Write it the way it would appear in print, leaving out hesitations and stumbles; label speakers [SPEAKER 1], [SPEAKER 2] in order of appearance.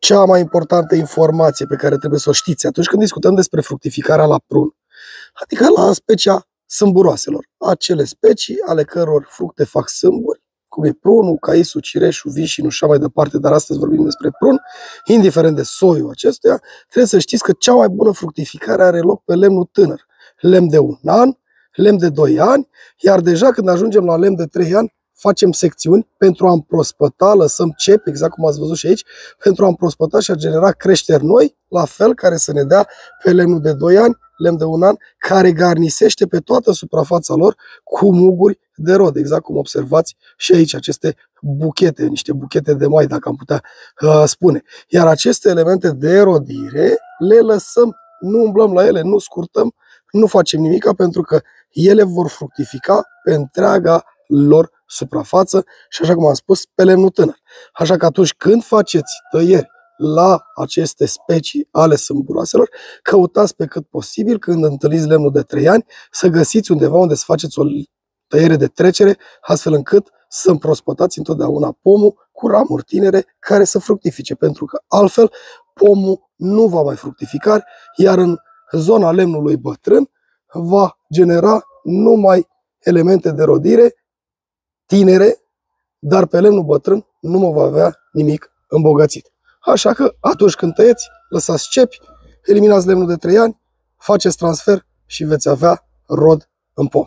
[SPEAKER 1] Cea mai importantă informație pe care trebuie să o știți atunci când discutăm despre fructificarea la prun, adică la specia sâmburoaselor, acele specii ale căror fructe fac sâmburi, cum e prunul, caisul, cireșul, vișinul și așa mai departe, dar astăzi vorbim despre prun, indiferent de soiul acestuia, trebuie să știți că cea mai bună fructificare are loc pe lemnul tânăr, lemn de 1 an, lemn de 2 ani, iar deja când ajungem la lemn de 3 ani, facem secțiuni pentru a împrospăta, lăsăm cepi, exact cum ați văzut și aici, pentru a împrospăta și a genera creșteri noi, la fel, care să ne dea pe lemnul de 2 ani, lemn de 1 an, care garnisește pe toată suprafața lor cu muguri de rod, exact cum observați și aici, aceste buchete, niște buchete de mai, dacă am putea spune. Iar aceste elemente de rodire le lăsăm, nu umblăm la ele, nu scurtăm, nu facem nimica, pentru că ele vor fructifica pe întreaga lor suprafață și, așa cum am spus, pe lemnul tânăr. Așa că atunci când faceți tăieri la aceste specii ale sâmburoaselor, căutați pe cât posibil, când întâlniți lemnul de 3 ani, să găsiți undeva unde să faceți o tăiere de trecere, astfel încât să împrospătați întotdeauna pomul cu ramuri tinere care să fructifice, pentru că altfel pomul nu va mai fructifica, iar în zona lemnului bătrân va genera numai elemente de rodire tinere, dar pe lemnul bătrân nu mă va avea nimic îmbogățit. Așa că atunci când tăieți, lăsați cepi, eliminați lemnul de 3 ani, faceți transfer și veți avea rod în pom.